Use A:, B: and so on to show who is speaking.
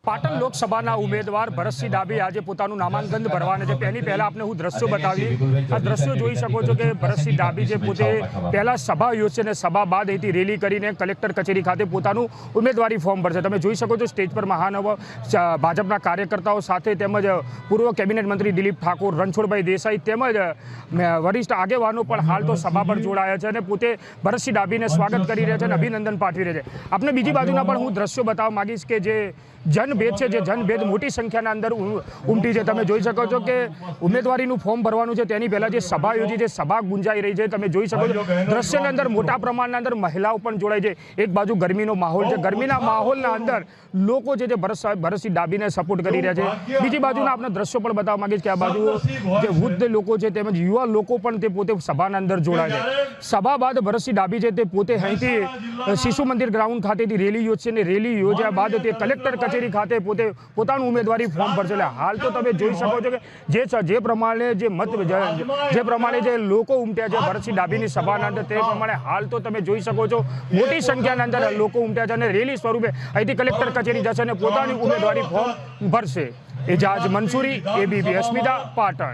A: પાટણ લોકસભાના ઉમેદવાર ભરતસિંહ ડાભી આજે પોતાનું નામાંકન ભરવાના છે। તેની પહેલા આપને હું દ્રશ્યો બતાવી। આ દ્રશ્યો જોઈ શકો છો કે ભરતસિંહ ડાભી જે પોતે પહેલા સભા યોજશે અને સભા બાદ અહીંથી રેલી કરીને કલેક્ટર કચેરી ખાતે પોતાનું ઉમેદવારી ફોર્મ ભરશે। તમે જોઈ શકો છો સ્ટેજ પર ભાજપના કાર્યકર્તાઓ સાથે તેમજ પૂર્વ કેબિનેટ મંત્રી દિલીપ ઠાકોર, રણછોડભાઈ દેસાઈ તેમજ વરિષ્ઠ આગેવાનો પણ હાલ તો સભા પર જોડાયા છે અને પોતે ભરતસિંહ ડાભીને સ્વાગત કરી રહ્યા છે અને અભિનંદન પાઠવી રહ્યા છે। આપને બીજી બાજુના પણ હું દ્રશ્યો બતાવવા માંગીશ કે જે જનભેદ છે, જે જનભેદ મોટી સંખ્યાના અંદર ઉમટી છે। તમે જોઈ શકો છો કે ઉમેદવારીનું ફોર્મ ભરવાનું છે તેની પહેલા જે સભા યોજી છે, સભા ગુંજાઈ રહી છે। તમે જોઈ શકો છો દ્રશ્યના અંદર મોટા પ્રમાણના અંદર મહિલાઓ પણ જોડાય છે। એક બાજુ ગરમીનો માહોલ છે, ગરમીના માહોલના અંદર લોકો જે ભરતસિંહ ડાભીને સપોર્ટ કરી રહ્યા છે। બીજી બાજુના આપણે દ્રશ્યો પણ બતાવવા માંગીશ કે આ બાજુ જે વૃદ્ધ લોકો છે તેમજ યુવા લોકો પણ તે પોતે સભાના અંદર જોડાય છે। સભા બાદ ભરતસિંહ ડાભી છે તે પોતે અહીંથી શિશુ મંદિર ગ્રાઉન્ડ ખાતેથી રેલી યોજશે અને રેલી યોજ્યા બાદ તે કલેક્ટર કચેરી ખાતે પોતે પોતાનું ઉમેદવારી ફોર્મ ભરશે। એટલે હાલ તો તમે જોઈ શકો છો કે જે પ્રમાણે જે લોકો ઉમટ્યા છે ભરતસિંહ ડાભીની સભાના અંદર, તે પ્રમાણે હાલ તો તમે જોઈ શકો છો મોટી સંખ્યાના અંદર લોકો ઉમટ્યા છે અને રેલી સ્વરૂપે અહીંથી કલેક્ટર કચેરી જશે અને પોતાની ઉમેદવારી ફોર્મ ભરશે। એજાજ મંસૂરી, ABP અસ્મિતા, પાટણ।